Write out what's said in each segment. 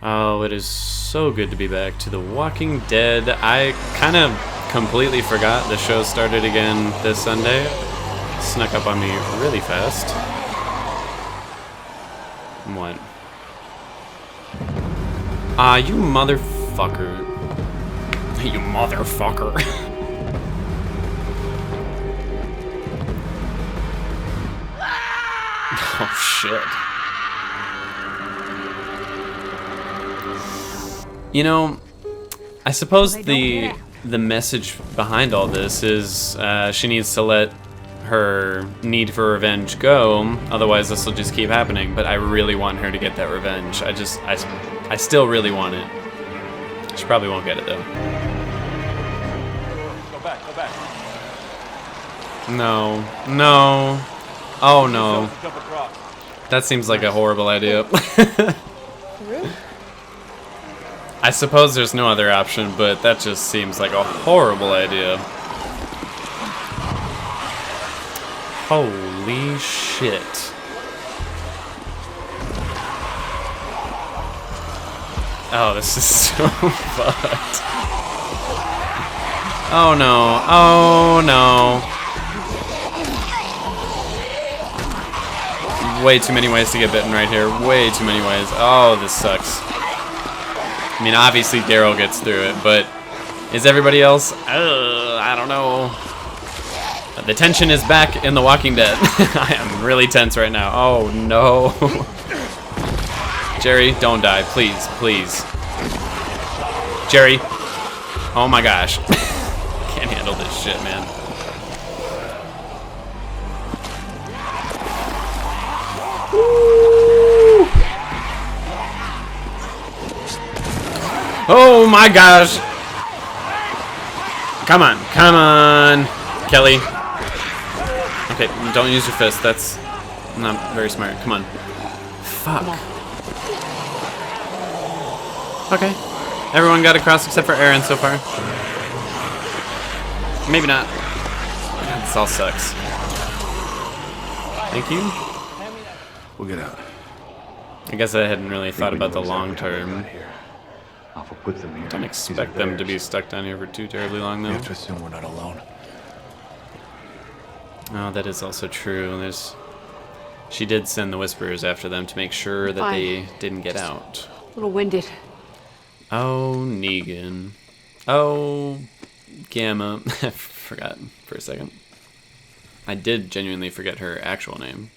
Oh, it is so good to be back to The Walking Dead. I kind of completely forgot the show started again this Sunday. Snuck up on me really fast. What? Ah, you motherfucker. You motherfucker. Oh, shit. You know, I suppose the message behind all this is she needs to let her need for revenge go, otherwise this will just keep happening. But I really want her to get that revenge. I still really want it. She probably won't get it though. Go back. No. Oh no. Jump across. That seems like a horrible idea. I suppose there's no other option, but that just seems like a horrible idea. Holy shit. Oh, this is so fucked. Oh no. Oh no. Way too many ways to get bitten right here. Way too many ways. Oh, this sucks. I mean, obviously Daryl gets through it, but is everybody else? I don't know. The tension is back in The Walking Dead. I am really tense right now. Oh no. Jerry, don't die, please, please. Jerry. Oh my gosh. Can't handle this shit, man. Oh my gosh! Come on, Kelly. Okay, don't use your fist. That's not very smart. Come on. Fuck. Okay. Everyone got across except for Aaron so far. Maybe not. This all sucks. Thank you. We'll get out. I guess I hadn't really thought about the long term. Alpha puts them here. Don't expect them to be stuck down here for too terribly long, though. You have to assume we're not alone. Oh, that is also true. She did send the Whisperers after them to make sure that they didn't get out. A little winded. Oh, Negan. Oh, Gamma. I forgot for a second. I did genuinely forget her actual name.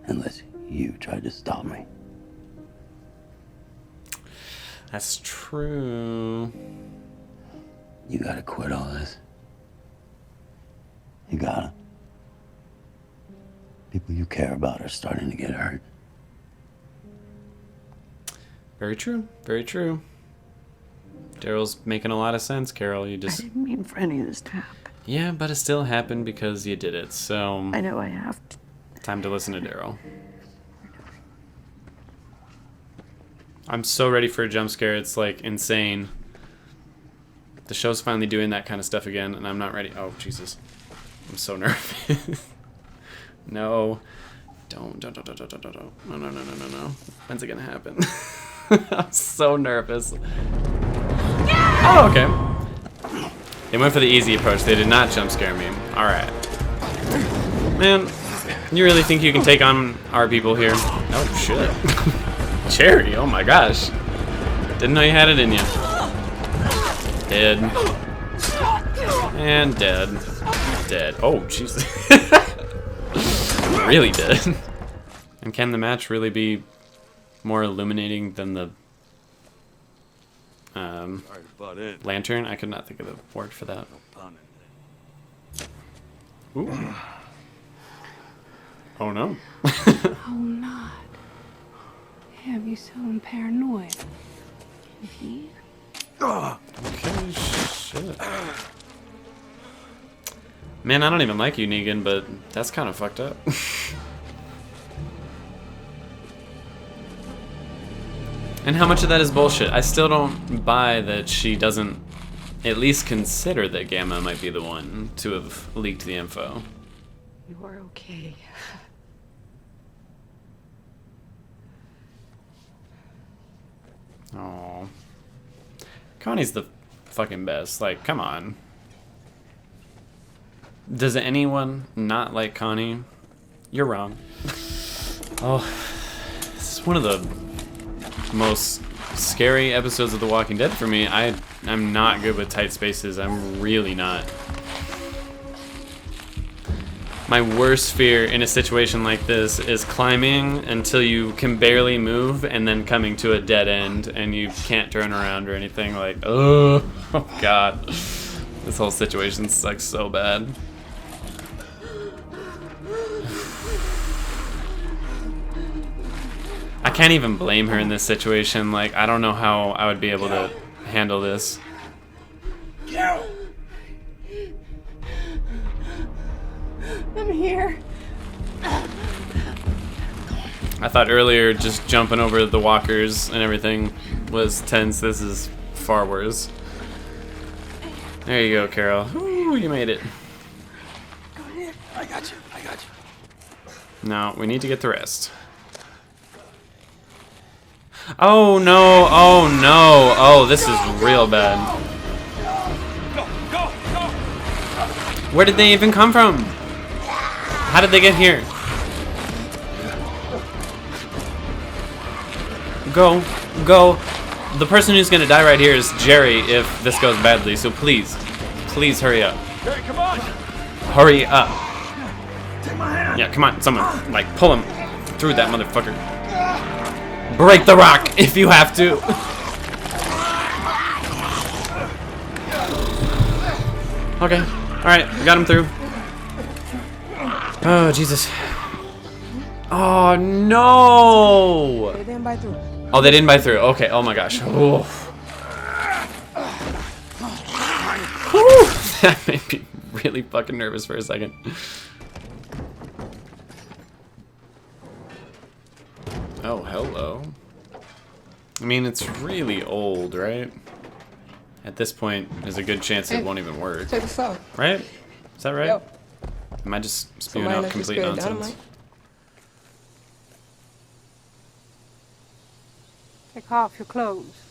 Unless you tried to stop me. That's true. You gotta quit all this. You gotta. People you care about are starting to get hurt. Very true. Very true. Daryl's making a lot of sense, Carol. You I just... didn't mean for any of this to happen. Yeah, but it still happened because you did it, so... I know I have to. Time to listen to Daryl. I'm so ready for a jump scare. It's like insane. The show's finally doing that kind of stuff again, and I'm not ready. Oh, Jesus. I'm so nervous. No. Don't. No. When's it gonna happen? I'm so nervous. Oh, okay. They went for the easy approach. They did not jump scare me. Alright. Man, you really think you can take on our people here? Oh, shit. Cherry, oh my gosh. Didn't know you had it in you. Dead. And dead. Dead. Oh, Jesus. Really dead. And can the match really be more illuminating than the lantern? I could not think of a word for that. Ooh. Oh no. Oh, not. Have you so paranoid? He? Okay, shit. Man, I don't even like you, Negan, but that's kind of fucked up. And how much of that is bullshit? I still don't buy that she doesn't at least consider that Gamma might be the one to have leaked the info. You are okay. Oh, Connie's the fucking best. Like, come on. Does anyone not like Connie? You're wrong. Oh, this is one of the most scary episodes of The Walking Dead for me. I'm not good with tight spaces. I'm really not. My worst fear in a situation like this is climbing until you can barely move and then coming to a dead end and you can't turn around or anything. Like, oh God. This whole situation sucks so bad. I can't even blame her in this situation. Like, I don't know how I would be able to handle this. Carol! I'm here. I thought earlier just jumping over the walkers and everything was tense. This is far worse. There you go, Carol. Ooh, you made it. Go ahead. I got you. I got you. Now, we need to get the rest. Oh no, oh no. Oh, this is real bad. Where did they even come from? How did they get here? Go, go. The person who's gonna die right here is Jerry if this goes badly, so please, please hurry up. Jerry, come on! Hurry up. Take my hand! Yeah, come on, someone, like, pull him through that motherfucker. Break the rock if you have to. Okay, alright, we got him through. Oh, Jesus. Oh, no! They didn't bite through. Oh, they didn't bite through. Okay, oh my gosh. Oh. Whew. That made me really fucking nervous for a second. Oh, hello. I mean, it's really old, right? At this point, there's a good chance it won't even work. Check this out. Right? Is that right? Yo. Am I just spewing Somebody out left this complete bit of nonsense? dynamite. Take off your clothes.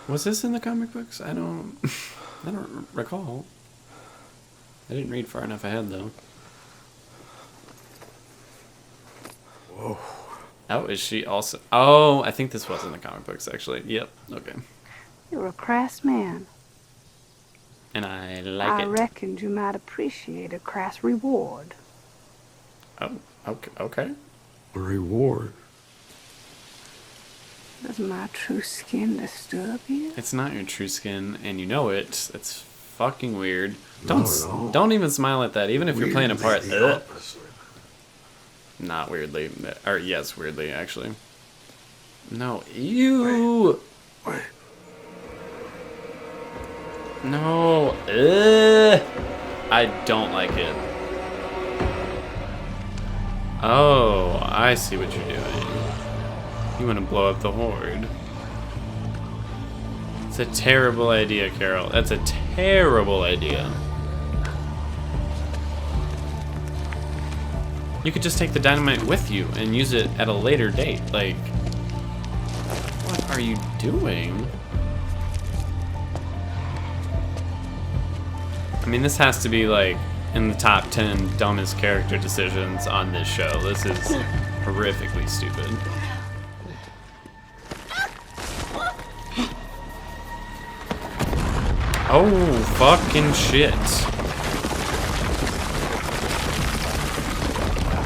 Was this in the comic books? I don't recall. I didn't read far enough ahead, though. Whoa. Oh, is she also... Oh, I think this was in the comic books, actually. Yep, okay. You're a crass man. And I like I it. reckoned you might appreciate a crass reward. Oh, okay. Okay. A reward. Does my true skin disturb you? It's not your true skin, and you know it. It's fucking weird. Not at all. Don't even smile at that, even if you're playing a part. Weirdly Ugh. opposite. Not weirdly. Or, yes, weirdly, actually. No. Ew! Wait. No. Ugh. I don't like it. Oh, I see what you're doing. You want to blow up the horde. It's a terrible idea, Carol. That's a terrible idea. You could just take the dynamite with you and use it at a later date. Like, what are you doing? I mean, this has to be like in the top 10 dumbest character decisions on this show. This is horrifically stupid. Oh, fucking shit.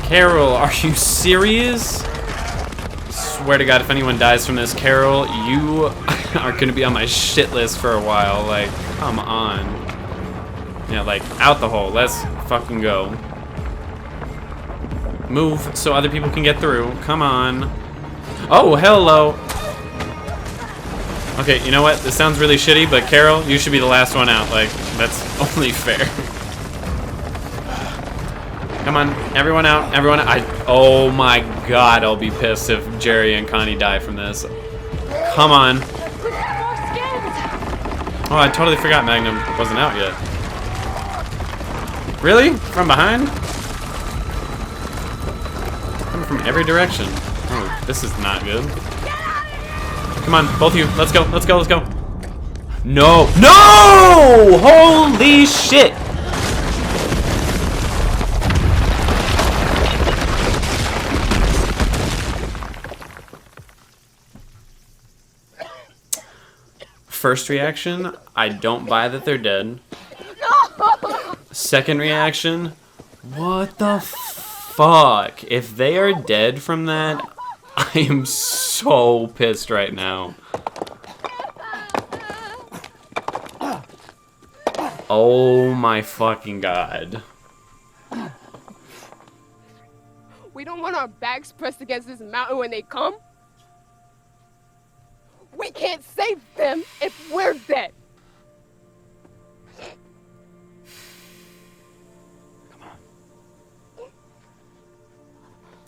Carol, are you serious? Swear to God, if anyone dies from this, Carol, you are gonna be on my shit list for a while. Like, come on. Yeah, like, out the hole. Let's fucking go. Move so other people can get through. Come on. Oh, hello. Okay, you know what? This sounds really shitty, but Carol, you should be the last one out. Like, that's only fair. Come on, everyone out, everyone out. Oh my God, I'll be pissed if Jerry and Connie die from this. Come on. Oh, I totally forgot Magnum wasn't out yet. Really? From behind? Coming from every direction. Oh, this is not good. Come on, both of you. Let's go, let's go, let's go. No. No! Holy shit! First reaction, I don't buy that they're dead. Second reaction, what the fuck? If they are dead from that, I am so pissed right now. Oh my fucking god. We don't want our backs pressed against this mountain when they come. We can't save them if we're dead.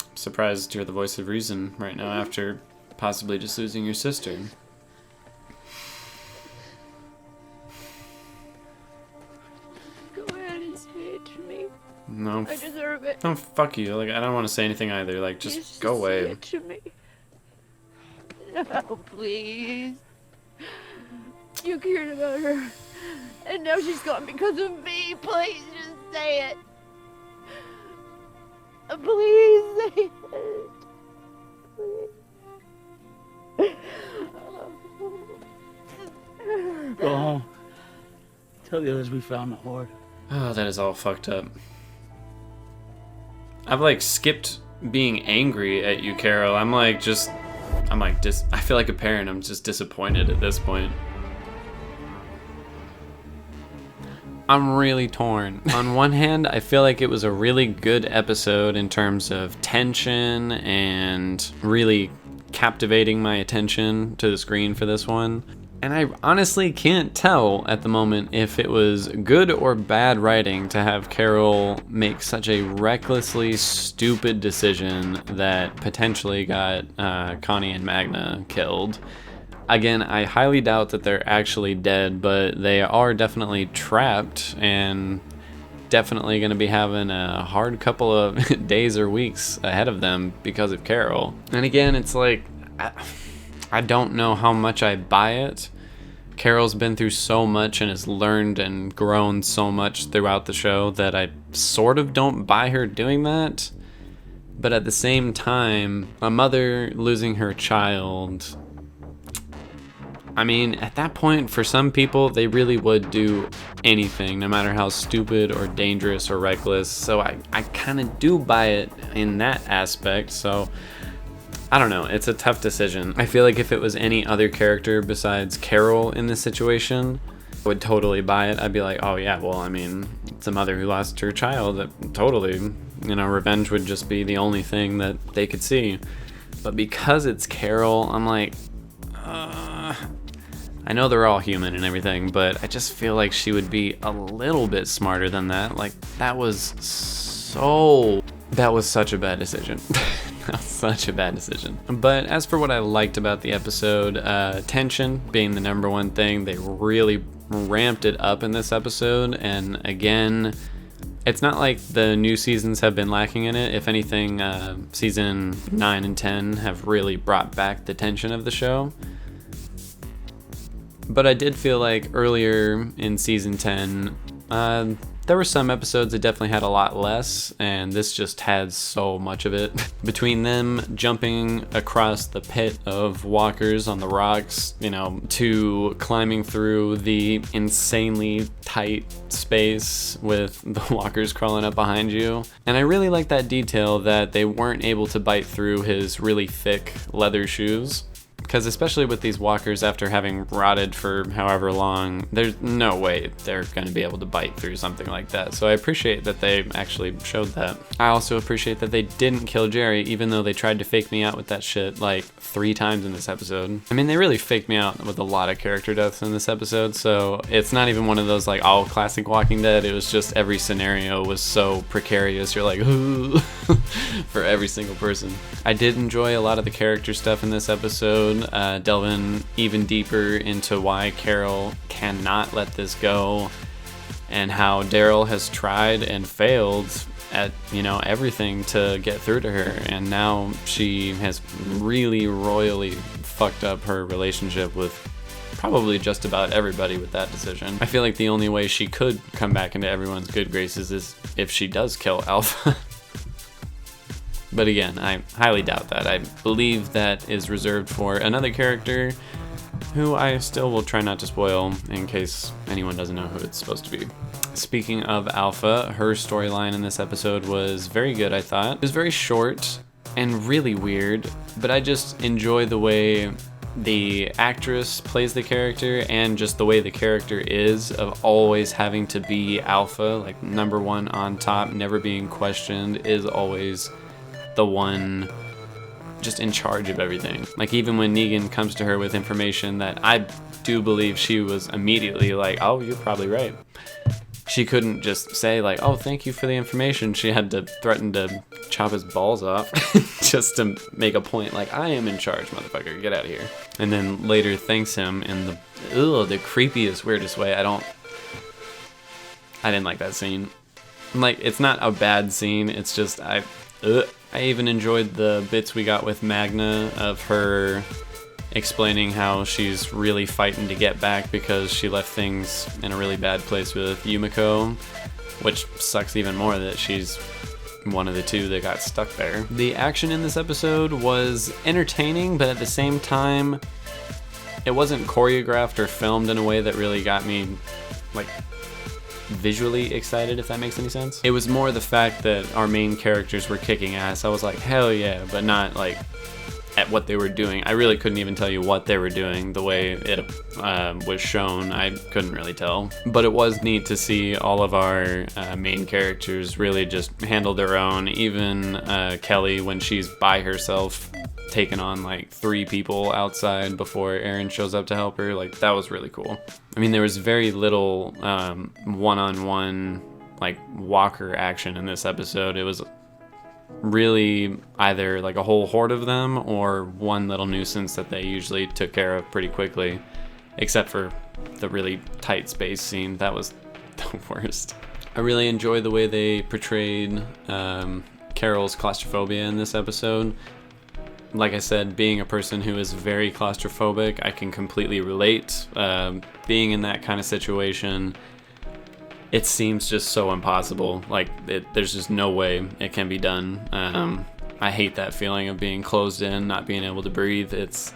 I'm surprised you're the voice of reason right now after possibly just losing your sister. Go ahead and say it to me. No. I deserve it. No, fuck you. Like, I don't want to say anything either. Like, just go away. Say it to me. No, please. You cared about her, and now she's gone because of me. Please, just say it. Please say it. Please. Go home. Tell the others we found the horde. Oh, that is all fucked up. I've like skipped being angry at you, Carol. I feel like a parent. I'm just disappointed at this point. I'm really torn. On one hand, I feel like it was a really good episode in terms of tension and really captivating my attention to the screen for this one. And I honestly can't tell at the moment if it was good or bad writing to have Carol make such a recklessly stupid decision that potentially got Connie and Magna killed. Again, I highly doubt that they're actually dead, but they are definitely trapped and definitely going to be having a hard couple of days or weeks ahead of them because of Carol. And again, it's like, I don't know how much I buy it. Carol's been through so much and has learned and grown so much throughout the show that I sort of don't buy her doing that. But at the same time, a mother losing her child, I mean, at that point, for some people, they really would do anything, no matter how stupid or dangerous or reckless. So I kind of do buy it in that aspect. So I don't know. It's a tough decision. I feel like if it was any other character besides Carol in this situation, I would totally buy it. I'd be like, oh yeah, well, I mean, it's a mother who lost her child. That totally, revenge would just be the only thing that they could see. But because it's Carol, I'm like, I know they're all human and everything, but I just feel like she would be a little bit smarter than that. Like, that was such a bad decision. That was such a bad decision. But as for what I liked about the episode, tension being the number one thing. They really ramped it up in this episode. And again, it's not like the new seasons have been lacking in it. If anything, season 9 and 10 have really brought back the tension of the show. But I did feel like earlier in season 10, there were some episodes that definitely had a lot less, and this just had so much of it. Between them jumping across the pit of walkers on the rocks, to climbing through the insanely tight space with the walkers crawling up behind you. And I really like that detail that they weren't able to bite through his really thick leather shoes. Because especially with these walkers, after having rotted for however long, there's no way they're going to be able to bite through something like that. So I appreciate that they actually showed that. I also appreciate that they didn't kill Jerry, even though they tried to fake me out with that shit like 3 times in this episode. I mean, they really faked me out with a lot of character deaths in this episode, so it's not even one of those like all classic Walking Dead. It was just every scenario was so precarious. You're like, ooh, for every single person. I did enjoy a lot of the character stuff in this episode. Delving even deeper into why Carol cannot let this go and how Daryl has tried and failed at everything to get through to her, and now she has really royally fucked up her relationship with probably just about everybody with that decision. I feel like the only way she could come back into everyone's good graces is if she does kill Alpha. But again, I highly doubt that. I believe that is reserved for another character who I still will try not to spoil in case anyone doesn't know who it's supposed to be. Speaking of Alpha, her storyline in this episode was very good, I thought. It was very short and really weird, but I just enjoy the way the actress plays the character and just the way the character is of always having to be Alpha, like number one on top, never being questioned, is always the one just in charge of everything. Like even when Negan comes to her with information that I do believe she was immediately like, oh, you're probably right. She couldn't just say like, oh, thank you for the information. She had to threaten to chop his balls off just to make a point like, I am in charge, motherfucker, get out of here. And then later thanks him in the creepiest, weirdest way. I didn't like that scene. Like, it's not a bad scene, it's just, I even enjoyed the bits we got with Magna of her explaining how she's really fighting to get back because she left things in a really bad place with Yumiko, which sucks even more that she's one of the two that got stuck there. The action in this episode was entertaining, but at the same time, it wasn't choreographed or filmed in a way that really got me, like, visually excited, if that makes any sense. It was more the fact that our main characters were kicking ass. I was like, hell yeah, but not like at what they were doing. I really couldn't even tell you what they were doing. The way it was shown, I couldn't really tell. But it was neat to see all of our main characters really just handle their own. Even Kelly, when she's by herself, taking on like 3 people outside before Aaron shows up to help her. Like, that was really cool. I mean, there was very little one-on-one like walker action in this episode. It was really either like a whole horde of them or one little nuisance that they usually took care of pretty quickly, except for the really tight space scene. That was the worst. I really enjoyed the way they portrayed Carol's claustrophobia in this episode. Like I said, being a person who is very claustrophobic, I can completely relate. Being in that kind of situation, it seems just so impossible. Like, there's just no way it can be done. I hate that feeling of being closed in, not being able to breathe. It's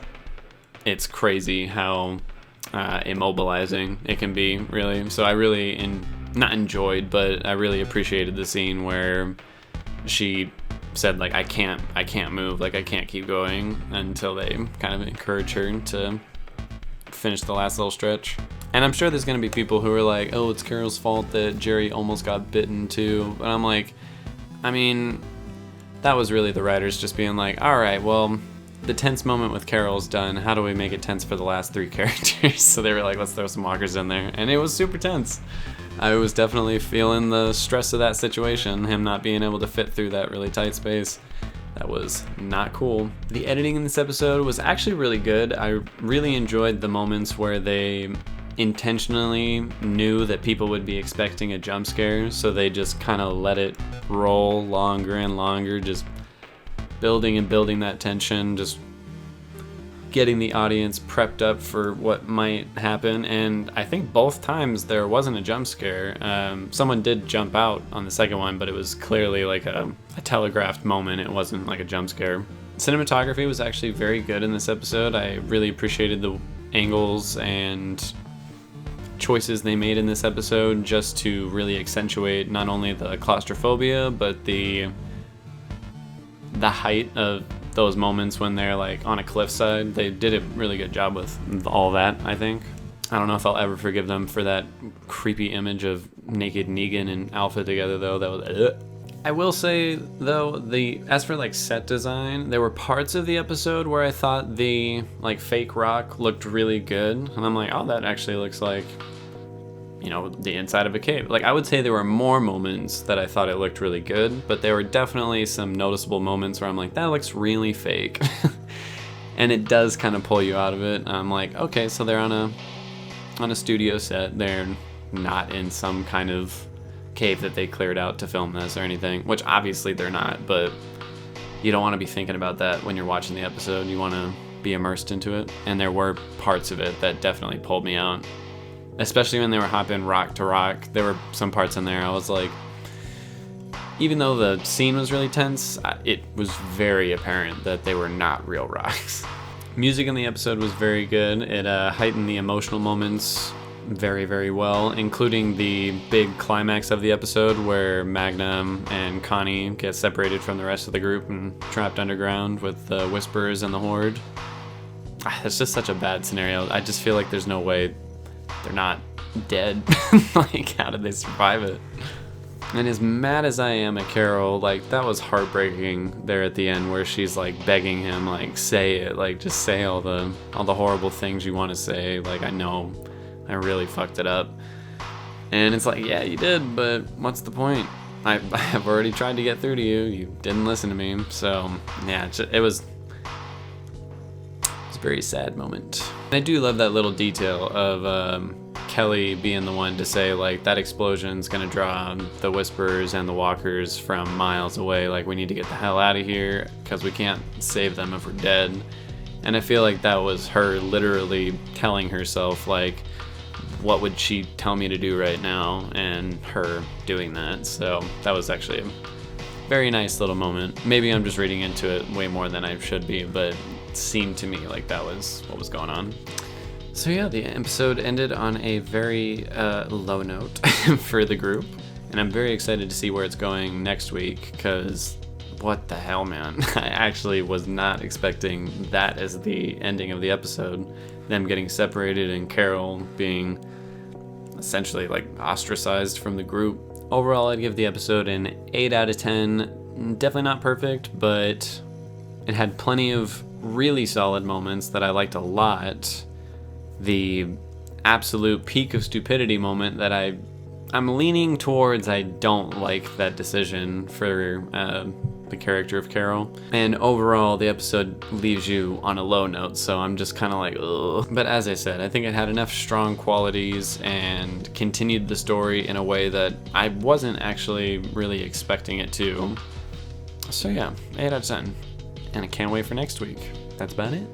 crazy how immobilizing it can be, really. So I really, not enjoyed, but I really appreciated the scene where she said like, I can't move, like I can't keep going, until they kind of encourage her to finish the last little stretch. And I'm sure there's gonna be people who are like, oh, it's Carol's fault that Jerry almost got bitten too. But I'm like, I mean, that was really the writers just being like, all right, well, the tense moment with Carol's done. How do we make it tense for the last 3 characters? So they were like, let's throw some walkers in there. And it was super tense. I was definitely feeling the stress of that situation, him not being able to fit through that really tight space. That was not cool. The editing in this episode was actually really good. I really enjoyed the moments where they intentionally knew that people would be expecting a jump scare, so they just kind of let it roll longer and longer, just building and building that tension, just getting the audience prepped up for what might happen. And I think both times there wasn't a jump scare. Someone did jump out on the second one, but it was clearly like a telegraphed moment. It wasn't like a jump scare. Cinematography was actually very good in this episode. I really appreciated the angles and choices they made in this episode just to really accentuate not only the claustrophobia, but the height of those moments when they're like on a cliffside. They did a really good job with all that, I think. I don't know if I'll ever forgive them for that creepy image of naked Negan and Alpha together, though. That was I will say, though, as for like set design, there were parts of the episode where I thought the like fake rock looked really good, and I'm like, oh, that actually looks like, you know, the inside of a cave. Like, I would say there were more moments that I thought it looked really good, but there were definitely some noticeable moments where I'm like, that looks really fake. And it does kind of pull you out of it. I'm like, okay, so they're on a studio set. They're not in some kind of cave that they cleared out to film this or anything, which obviously they're not, but you don't want to be thinking about that when you're watching the episode. You want to be immersed into it. And there were parts of it that definitely pulled me out. Especially when they were hopping rock to rock. There were some parts in there I was like, even though the scene was really tense, it was very apparent that they were not real rocks. Music in the episode was very good. It heightened the emotional moments very, very well, including the big climax of the episode where Magnum and Connie get separated from the rest of the group and trapped underground with the Whisperers and the Horde. It's just such a bad scenario. I just feel like there's no way they're not dead. Like, how did they survive it? And as mad as I am at Carol, like, that was heartbreaking there at the end where she's like begging him, like, say it, like, just say all the horrible things you want to say. Like, I know I really fucked it up. And it's like, yeah, you did, but what's the point? I have already tried to get through to you. You didn't listen to me. So, yeah, it was a very sad moment. And I do love that little detail of Kelly being the one to say, like, that explosion's gonna draw the Whisperers and the Walkers from miles away. Like, we need to get the hell out of here because we can't save them if we're dead. And I feel like that was her literally telling herself, like, what would she tell me to do right now, and her doing that. So that was actually a very nice little moment. Maybe I'm just reading into it way more than I should be, but it seemed to me like that was what was going on. So yeah, the episode ended on a very low note for the group, and I'm very excited to see where it's going next week, because what the hell, man. I actually was not expecting that as the ending of the episode. Them getting separated and Carol being essentially like ostracized from the group. Overall, I'd give the episode an 8 out of 10. Definitely not perfect, but it had plenty of really solid moments that I liked a lot. The absolute peak of stupidity moment that I'm leaning towards, I don't like that decision for the character of Carol. And overall, the episode leaves you on a low note, so I'm just kind of like, ugh. But as I said, I think it had enough strong qualities and continued the story in a way that I wasn't actually really expecting it to. So yeah, 8 out of 10. And I can't wait for next week. That's about it.